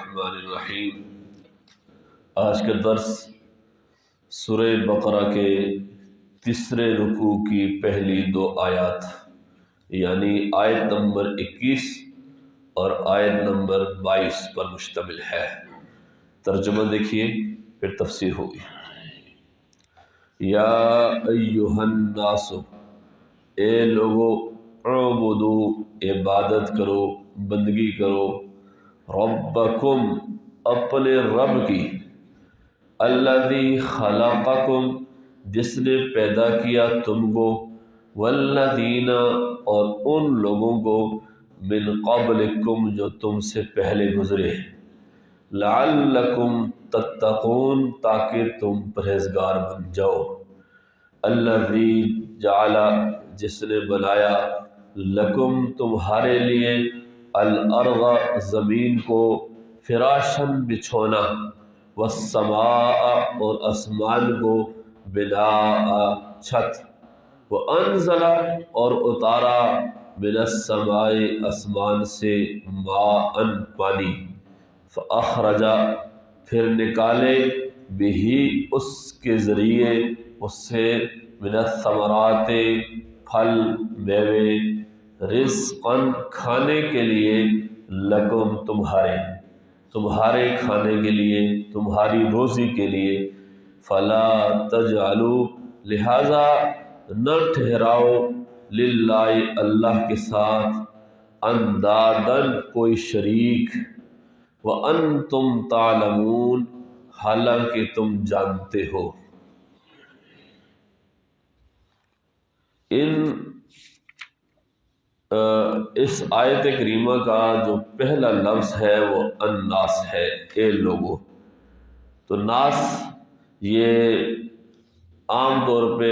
الرحمن الرحیم۔ آج کا درس سورہ بقرہ کے تیسرے رکوع کی پہلی دو آیات یعنی آیت نمبر 21 اور آیت نمبر 22 پر مشتمل ہے۔ ترجمہ دیکھیے پھر تفسیر ہوگی۔ یا ایہا الناس، اے لوگو، اعبدو، عبادت کرو، بندگی کرو، ربکم، اپنے رب کی، الذی خلقکم، جس نے پیدا کیا تم کو، والذین، اور ان لوگوں کو، من قبلکم، جو تم سے پہلے گزرے، لعلکم تتقون، تاکہ تم پرہیزگار بن جاؤ، الذی جعل، جس نے بنایا، لکم، تمہارے لیے، الارض، زمین کو، فراشن، بچھونا، والسماء، اور آسمان کو، بناء، چھت، وانزل، اور اتارا، من السماء، آسمان سے، ماء، پانی، فاخرج، پھر نکالے، بہی، اس کے ذریعے، اس سے، من الثمرات، پھل، میوے، رزقا، کھانے کے لیے، لکم، تمہارے کھانے کے لیے، تمہاری روزی کے لیے، فلا تجعلوا، لہذا نہ ٹھہراؤ، للہ، اللہ کے ساتھ، اندادن، کوئی شریک، وانتم تعلمون، حالانکہ تم جانتے ہو۔ اس آیت کریمہ کا جو پہلا لفظ ہے وہ الناس ہے، اے لوگو۔ تو ناس یہ عام طور پہ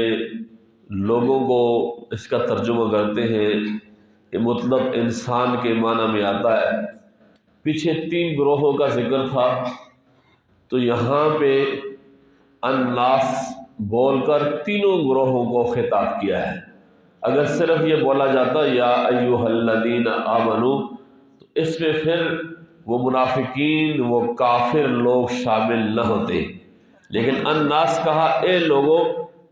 لوگوں کو اس کا ترجمہ کرتے ہیں کہ مطلب انسان کے معنی میں آتا ہے۔ پیچھے 3 گروہوں کا ذکر تھا، تو یہاں پہ الناس بول کر تینوں گروہوں کو خطاب کیا ہے۔ اگر صرف یہ بولا جاتا یا ایھا الذین آمنوا، تو اس میں پھر وہ منافقین، وہ کافر لوگ شامل نہ ہوتے، لیکن الناس کہا، اے لوگوں،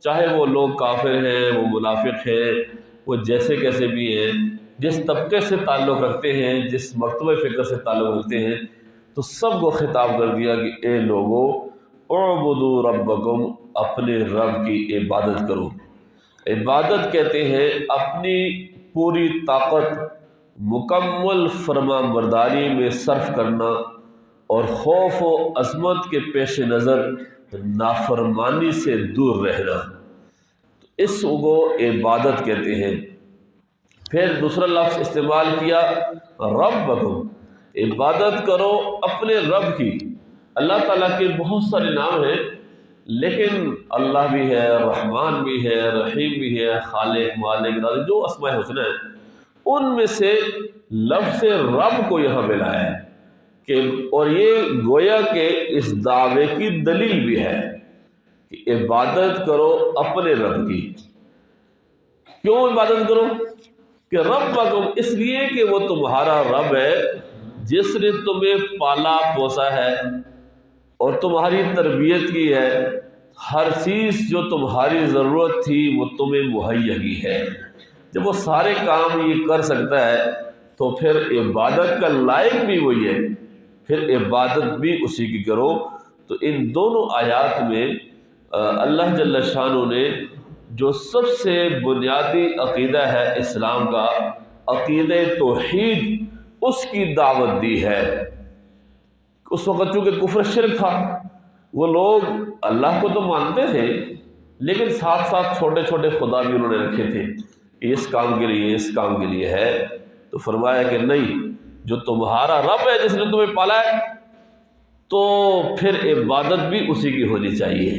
چاہے وہ لوگ کافر ہیں، وہ منافق ہیں، وہ جیسے کیسے بھی ہیں، جس طبقے سے تعلق رکھتے ہیں، جس مکتبہ فکر سے تعلق رکھتے ہیں، تو سب کو خطاب کر دیا کہ اے لوگوں، اعبدوا ربکم، اپنے رب کی عبادت کرو۔ عبادت کہتے ہیں اپنی پوری طاقت مکمل فرما برداری میں صرف کرنا اور خوف و عظمت کے پیش نظر نافرمانی سے دور رہنا، تو اس کو عبادت کہتے ہیں۔ پھر دوسرا لفظ استعمال کیا، ربکم، عبادت کرو اپنے رب کی۔ اللہ تعالیٰ کے بہت سارے نام ہیں، لیکن اللہ بھی ہے، رحمان بھی ہے، رحیم بھی ہے، خالق، مالک، رازق، جو اسماء حسنی ہیں، ان میں سے لفظ رب کو یہاں ملایا ہے کہ، اور یہ گویا کہ اس دعوے کی دلیل بھی ہے کہ عبادت کرو اپنے رب کی۔ کیوں عبادت کرو؟ کہ ربکم، اس لیے کہ وہ تمہارا رب ہے جس نے تمہیں پالا پوسا ہے اور تمہاری تربیت کی ہے، ہر چیز جو تمہاری ضرورت تھی وہ تمہیں مہیا کی ہے۔ جب وہ سارے کام یہ کر سکتا ہے تو پھر عبادت کا لائق بھی وہی ہے، پھر عبادت بھی اسی کی کرو۔ تو ان دونوں آیات میں اللہ جل شانہ نے جو سب سے بنیادی عقیدہ ہے اسلام کا، عقیدہ توحید، اس کی دعوت دی ہے۔ اس وقت چونکہ کفر شرک تھا، وہ لوگ اللہ کو تو مانتے تھے، لیکن ساتھ ساتھ چھوٹے چھوٹے خدا بھی انہوں نے رکھے تھے کہ اس کام کے لیے، اس کام کے لیے ہے۔ تو فرمایا کہ نہیں، جو تمہارا رب ہے جس نے تمہیں پالا ہے، تو پھر عبادت بھی اسی کی ہونی چاہیے۔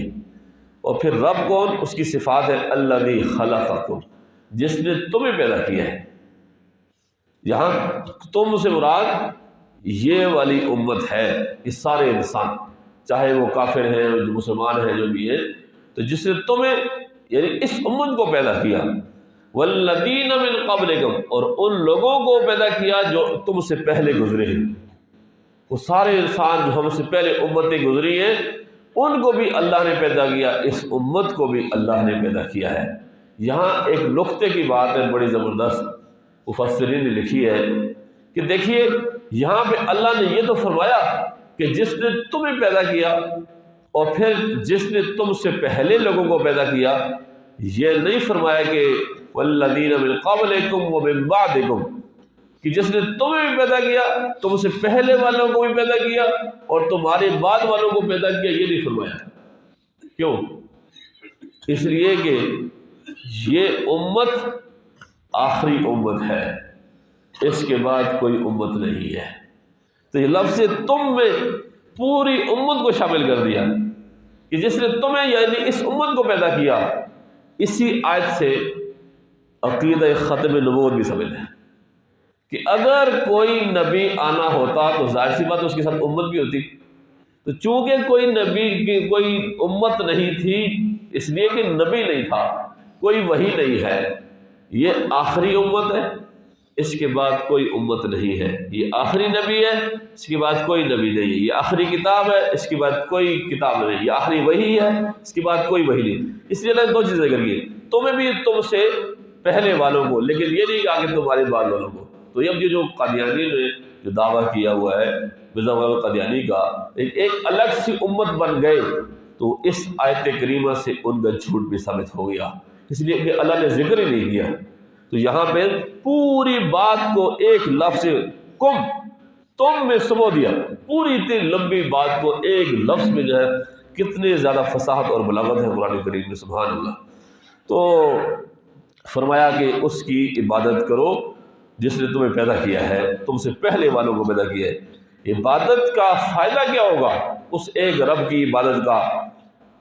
اور پھر رب کون؟ اس کی صفات ہے الذی خلقکم، جس نے تمہیں پیدا کیا ہے۔ یہاں تم سے مراد یہ والی امت ہے، یہ سارے انسان، چاہے وہ کافر ہیں، جو مسلمان ہیں، جو بھی ہیں، تو جس نے تمہیں، یعنی اس امت کو پیدا کیا، والذین من قبلکم، اور ان لوگوں کو پیدا کیا جو تم سے پہلے گزرے ہیں۔ وہ سارے انسان جو ہم سے پہلے امتیں گزری ہیں ان کو بھی اللہ نے پیدا کیا، اس امت کو بھی اللہ نے پیدا کیا ہے۔ یہاں ایک نقطے کی بات ہے بڑی زبردست، مفسرین نے لکھی ہے کہ دیکھیے یہاں پہ اللہ نے یہ تو فرمایا کہ جس نے تمہیں پیدا کیا، اور پھر جس نے تم سے پہلے لوگوں کو پیدا کیا، یہ نہیں فرمایا کہ والذین من قبلکم ومن بعدکم، کہ جس نے تمہیں بھی پیدا کیا، تم سے پہلے والوں کو بھی پیدا کیا اور تمہارے بعد والوں کو پیدا کیا، یہ نہیں فرمایا۔ کیوں؟ اس لیے کہ یہ امت آخری امت ہے، اس کے بعد کوئی امت نہیں ہے۔ تو یہ لفظ تم میں پوری امت کو شامل کر دیا کہ جس نے تمہیں یعنی اس امت کو پیدا کیا۔ اسی آیت سے عقیدہ ختم نبوت بھی سمجھ ہے کہ اگر کوئی نبی آنا ہوتا تو ظاہر سی بات اس کے ساتھ امت بھی ہوتی، تو چونکہ کوئی نبی کی کوئی امت نہیں تھی، اس لیے کہ نبی نہیں تھا، کوئی وحی نہیں ہے، یہ آخری امت ہے، اس کے بعد کوئی امت نہیں ہے۔ یہ آخری نبی ہے، اس کے بعد کوئی نبی نہیں ہے۔ یہ آخری کتاب ہے، اس کے بعد کوئی کتاب نہیں۔ یہ آخری وحی ہے، اس کے بعد کوئی وحی نہیں۔ اس لیے اللہ نے دو چیزیں کری، تمہیں بھی تم سے پہلے والوں کو، لیکن یہ نہیں کہا کہ تمہارے بعد والوں کو۔ تو اب یہ جو قادیانی نے جو دعویٰ کیا ہوا ہے مرزا غلام قادیانی کا، ایک الگ سی امت بن گئے، تو اس آیت کریمہ سے ان کا جھوٹ بھی ثابت ہو گیا، اس لیے کہ اللہ نے ذکر ہی نہیں کیا۔ تو یہاں پہ پوری بات کو ایک لفظ کم تم میں سمو دیا، پوری اتنی لمبی بات کو ایک لفظ میں جو ہے کتنے زیادہ فصاحت اور بلاغت ہے قرآن کریم میں، سبحان اللہ۔ تو فرمایا کہ اس کی عبادت کرو جس نے تمہیں پیدا کیا ہے، تم سے پہلے والوں کو پیدا کیا ہے۔ عبادت کا فائدہ کیا ہوگا؟ اس ایک رب کی عبادت کا،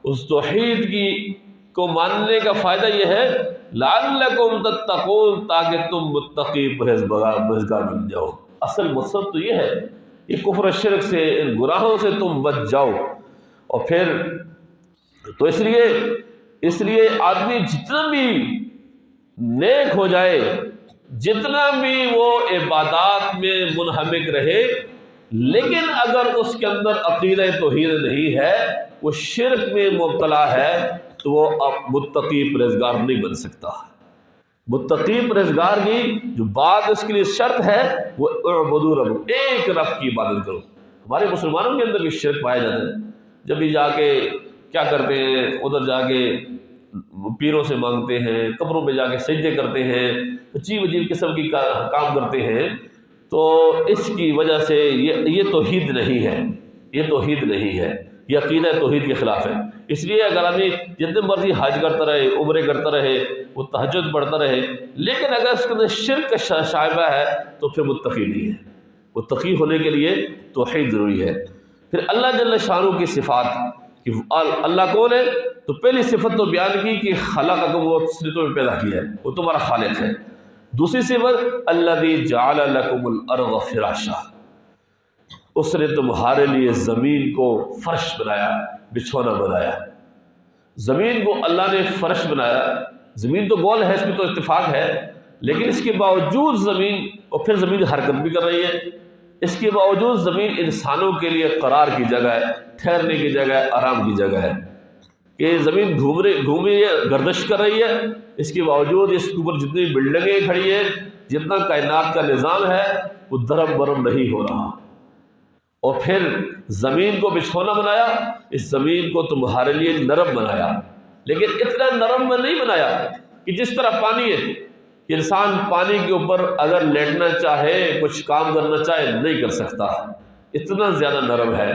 اس توحید کی کو ماننے کا فائدہ یہ ہے لعلکم تتقون، تاکہ تم متقی پرہیزگار بن جاؤ۔ اصل مقصد تو یہ ہے، یہ کفر و شرک سے، ان گناہوں سے تم بچ جاؤ۔ اور پھر تو اس لیے آدمی جتنا بھی نیک ہو جائے، جتنا بھی وہ عبادات میں منہمک رہے، لیکن اگر اس کے اندر عقیدہ توحید نہیں ہے، وہ شرک میں مبتلا ہے، تو وہ اب متقی پرہیزگار نہیں بن سکتا۔ متقی پرہیزگار کی جو بات اس کے لیے شرط ہے وہ اعبدوا رب، ایک رب کی عبادت کرو۔ ہمارے مسلمانوں کے اندر بھی شرک پایا جاتا ہے، جب بھی جا کے کیا کرتے ہیں، ادھر جا کے پیروں سے مانگتے ہیں، قبروں پہ جا کے سجدے کرتے ہیں، عجیب عجیب قسم کی کام کرتے ہیں۔ تو اس کی وجہ سے یہ توحید نہیں ہے، یہ توحید نہیں ہے، یہ عقیدہ توحید کے خلاف ہے۔ اس لیے اگر آدمی جتنے مرضی حج کرتا رہے، عمرے کرتا رہے، وہ تہجد پڑھتا رہے، لیکن اگر اس کے اندر شرک کا شائبہ ہے تو پھر متقی نہیں ہے۔ متقی ہونے کے لیے توحید ضروری ہے۔ پھر اللہ جل شانہ کی صفات، کہ اللہ کون ہے، تو پہلی صفت تو بیان کی کہ خلقکم، وہ اس نے تمہیں پیدا کیا ہے، وہ تمہارا خالق ہے۔ دوسری صفت الذی جعل لکم الارض فراشا، اس نے تمہارے لیے زمین کو فرش بنایا، بچھونا بنایا۔ زمین کو اللہ نے فرش بنایا۔ زمین تو گول ہے، اس میں تو اتفاق ہے، لیکن اس کے باوجود زمین، اور پھر زمین حرکت بھی کر رہی ہے، اس کے باوجود زمین انسانوں کے لیے قرار کی جگہ ہے، ٹھہرنے کی جگہ ہے، آرام کی جگہ ہے، کہ زمین گھوم رہی ہے، گردش کر رہی ہے، اس کے باوجود اس کے اوپر جتنی بلڈنگیں کھڑی ہیں، جتنا کائنات کا نظام ہے، وہ درم برم نہیں ہو رہا۔ اور پھر زمین کو بچھونا بنایا، اس زمین کو تمہارے لیے نرم بنایا، لیکن اتنا نرم میں نہیں بنایا کہ جس طرح پانی ہے، انسان پانی کے اوپر اگر لیٹنا چاہے، کچھ کام کرنا چاہے، نہیں کر سکتا، اتنا زیادہ نرم ہے۔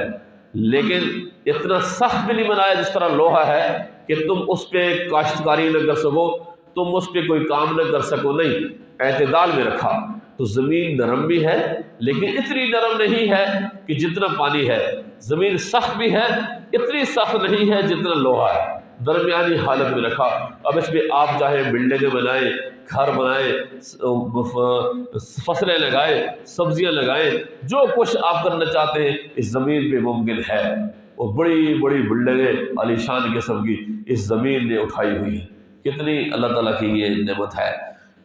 لیکن اتنا سخت بھی نہیں بنایا جس طرح لوہا ہے کہ تم اس پہ کاشتکاری نہ کر سکو، تم اس پہ کوئی کام نہ کر سکو، نہیں، اعتدال میں رکھا۔ تو زمین نرم بھی ہے، لیکن اتنی نرم نہیں ہے کہ جتنا پانی ہے۔ زمین سخت بھی ہے، اتنی سخت نہیں ہے جتنا لوہا ہے، درمیانی حالت میں رکھا۔ اب اس پہ آپ چاہے بلڈنگیں بنائیں، گھر بنائیں، فصلیں لگائیں، سبزیاں لگائیں، جو کچھ آپ کرنا چاہتے ہیں اس زمین پہ ممکن ہے۔ اور بڑی بڑی بلڈنگیں عالی شان قسم کی اس زمین نے اٹھائی ہوئی ہیں۔ کتنی اللہ تعالیٰ کی یہ نعمت ہے۔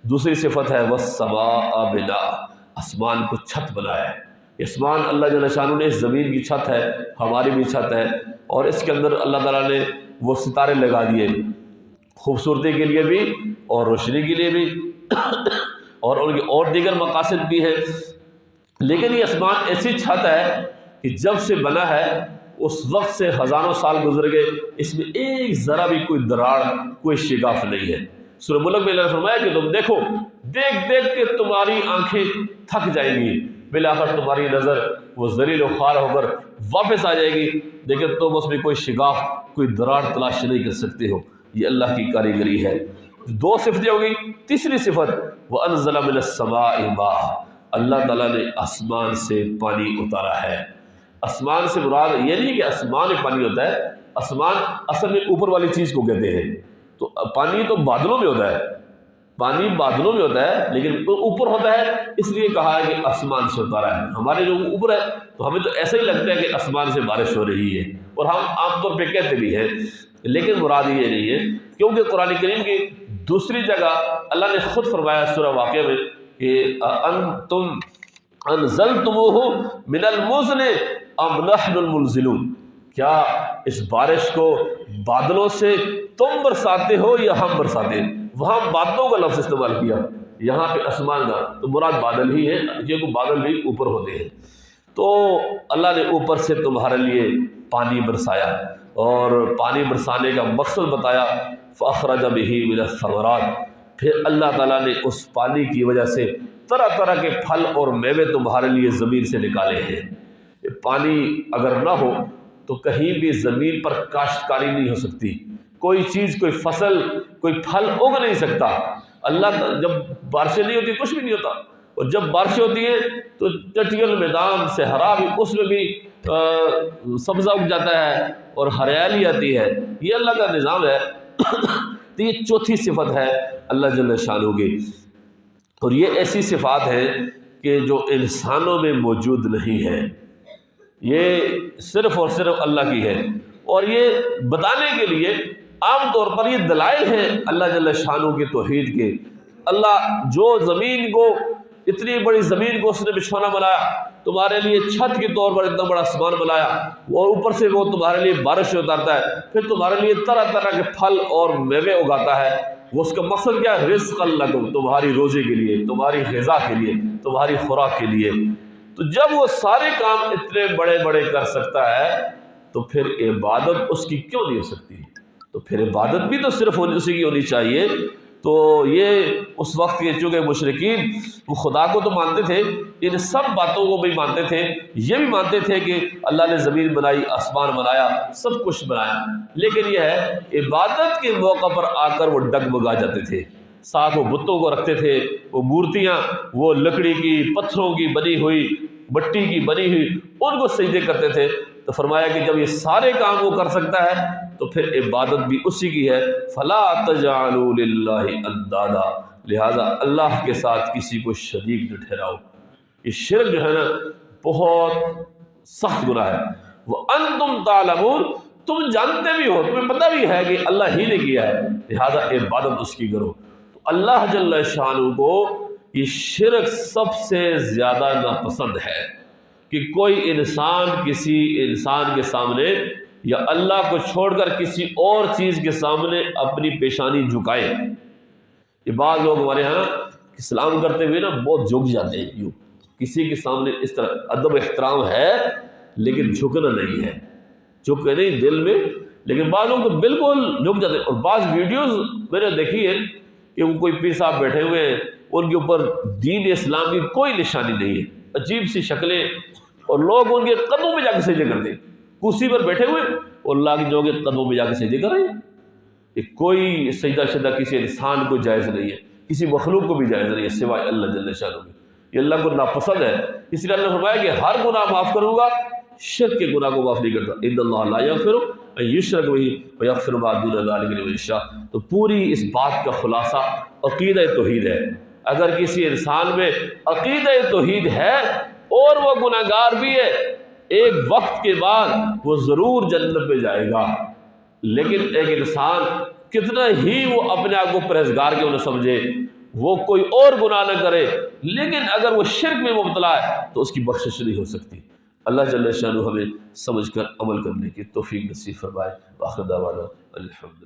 دوسری صفت ہے وَالسَّمَاءَ بِنَاءً، آسمان کو چھت بنایا ہے۔ آسمان اللہ جل شانہ نے، اس زمین کی چھت ہے، ہماری بھی چھت ہے، اور اس کے اندر اللہ تعالیٰ نے وہ ستارے لگا دیے خوبصورتی کے لیے بھی اور روشنی کے لیے بھی اور ان کے اور دیگر مقاصد بھی ہیں۔ لیکن یہ آسمان ایسی چھت ہے کہ جب سے بنا ہے اس وقت سے ہزاروں سال گزر گئے، اس میں ایک ذرا بھی کوئی دراڑ، کوئی شگاف نہیں ہے۔ سورہ ملک میں اللہ نے فرمایا کہ تم دیکھو، دیکھ دیکھ کے تمہاری آنکھیں تھک جائیں گی، بالآخر تمہاری نظر وہ ذلیل و خوار ہو کر واپس آ جائے گی، لیکن تم اس میں کوئی شگاف، کوئی دراڑ تلاش نہیں کر سکتے ہو۔ یہ اللہ کی کاریگری ہے۔ دو صفتیں ہو گئی۔ تیسری صفت وَأَنزَلَ مِنَ السَّمَاءِ مَاءً، اللہ تعالیٰ نے آسمان سے پانی اتارا ہے۔ آسمان سے مراد یہ نہیں کہ آسمان میں پانی ہوتا ہے، آسمان اصل میں اوپر والی چیز کو کہتے ہیں۔ تو پانی تو بادلوں میں ہوتا ہے، پانی بادلوں میں ہوتا ہے، لیکن اوپر ہوتا ہے، اس لیے کہا ہے کہ آسمان سے اتارا ہے۔ ہمارے جو اوپر ہے تو ہمیں تو ایسا ہی لگتا ہے کہ آسمان سے بارش ہو رہی ہے، اور ہم عام طور پہ کہتے بھی ہیں، لیکن مراد یہ نہیں ہے، کیونکہ قرآن کریم کی دوسری جگہ اللہ نے خود فرمایا سورہ واقعہ میں کہ انتم انزلتموہ من المزن ام نحن المنزلون، کیا اس بارش کو بادلوں سے تم برساتے ہو یا ہم برساتے ہیں؟ وہاں بادلوں کا لفظ استعمال کیا، یہاں پہ آسمان کا، تو مراد بادل ہی ہے، یہ کو بادل بھی اوپر ہوتے ہیں۔ تو اللہ نے اوپر سے تمہارے لیے پانی برسایا، اور پانی برسانے کا مقصد بتایا، فَأَخْرَجَ بِهِ مِنَ الثَّمَرَاتِ، پھر اللہ تعالیٰ نے اس پانی کی وجہ سے طرح طرح کے پھل اور میوے تمہارے لیے زمین سے نکالے ہیں۔ پانی اگر نہ ہو تو کہیں بھی زمین پر کاشتکاری نہیں ہو سکتی، کوئی چیز، کوئی فصل، کوئی پھل اگ نہیں سکتا۔ اللہ جب بارشیں نہیں ہوتی کچھ بھی نہیں ہوتا، اور جب بارشیں ہوتی ہیں تو چٹیل میدان صحرا بھی، اس میں بھی سبزہ اگ جاتا ہے اور ہریالی آتی ہے۔ یہ اللہ کا نظام ہے۔ تو یہ چوتھی صفت ہے اللہ جل شانہ کی، اور یہ ایسی صفات ہیں کہ جو انسانوں میں موجود نہیں ہے، یہ صرف اور صرف اللہ کی ہے۔ اور یہ بتانے کے لیے عام طور پر یہ دلائل ہیں اللہ جل شانہ کے توحید کے۔ اللہ جو زمین کو، اتنی بڑی زمین کو اس نے بچھونا بنایا، تمہارے لیے چھت کے طور پر اتنا بڑا آسمان بنایا، اور اوپر سے وہ تمہارے لیے بارش اتارتا ہے، پھر تمہارے لیے طرح طرح کے پھل اور میوے اگاتا ہے، وہ اس کا مقصد کیا ہے؟ رزقا لکم، تمہاری روزی کے لیے، تمہاری غذا کے لیے، تمہاری خوراک کے لیے۔ تو جب وہ سارے کام اتنے بڑے بڑے کر سکتا ہے تو پھر عبادت اس کی کیوں نہیں ہو سکتی؟ تو پھر عبادت بھی تو صرف اسی کی ہونی چاہیے۔ تو یہ اس وقت کے چونکہ مشرکین وہ خدا کو تو مانتے تھے، ان سب باتوں کو بھی مانتے تھے، یہ بھی مانتے تھے کہ اللہ نے زمین بنائی، آسمان بنایا، سب کچھ بنایا، لیکن یہ ہے عبادت کے موقع پر آ کر وہ ڈگمگا جاتے تھے، ساتھ وہ بتوں کو رکھتے تھے، وہ مورتیاں، وہ لکڑی کی، پتھروں کی بنی ہوئی، مٹی کی بنی ہوئی، ان کو سجدے کرتے تھے۔ تو فرمایا کہ جب یہ سارے کام وہ کر سکتا ہے تو پھر عبادت بھی اسی کی ہے۔ فَلَا تَجْعَلُوا لِلَّهِ أَنْدَادًا، لہذا اللہ کے ساتھ کسی کو شریک نہ ٹھہراؤ۔ یہ شرک جو ہے نا بہت سخت گناہ ہے۔ وَأَنْتُمْ تَعْلَمُونَ، تم جانتے بھی ہو، تمہیں پتہ بھی ہے کہ اللہ ہی نے کیا ہے، لہذا عبادت اس کی کرو۔ تو اللہ جل شانہ کو یہ شرک سب سے زیادہ ناپسند ہے کہ کوئی انسان کسی انسان کے سامنے یا اللہ کو چھوڑ کر کسی اور چیز کے سامنے اپنی پیشانی جھکائے۔ یہ بعض لوگ ہمارے ہاں اسلام کرتے ہوئے نا بہت جھک جاتے ہیں، یوں کسی کے سامنے اس طرح ادب احترام ہے لیکن جھکنا نہیں ہے، جھکے نہیں دل میں، لیکن بعض لوگ تو بالکل جھک جاتے ہیں۔ اور بعض ویڈیوز میں نے دیکھی ہے کہ وہ کوئی پیر صاحب بیٹھے ہوئے ہیں، ان کے اوپر دین اسلام کی کوئی نشانی نہیں ہے، عجیب سی شکلیں، اور لوگ ان کے قدموں میں جا کے سجدے کرتے ہیں، کرسی پر بیٹھے ہوئے اور اللہ کے جو کے قدموں میں جا کے سجدے کر رہے ہیں۔ یہ کوئی سجدہ شدہ کسی انسان کو جائز نہیں ہے، کسی مخلوق کو بھی جائز نہیں ہے سوائے اللہ جل شانہ کے۔ یہ اللہ کو ناپسند ہے، اس لیے اللہ نے فرمایا کہ ہر گناہ معاف کروں گا، شرک کے گناہ کو معاف نہیں کرتا۔ ان اللہ لا یغفر ان یشرک بہ ویغفر ما دون ذلک لمن یشاء۔ تو پوری اس بات کا خلاصہ عقیدہ توحید ہے۔ اگر کسی انسان میں عقیدہ توحید ہے اور وہ گناہگار بھی ہے، ایک وقت کے بعد وہ ضرور جنت میں جائے گا۔ لیکن ایک انسان کتنا ہی وہ اپنے آپ کو پرہیزگار کیوں نہ سمجھے، وہ کوئی اور گناہ نہ کرے، لیکن اگر وہ شرک میں مبتلا ہے تو اس کی بخشش نہیں ہو سکتی۔ اللہ جل شانہ ہمیں سمجھ کر عمل کرنے کی توفیق نصیب فرمائے۔ وآخر دعوانا الحمدللہ۔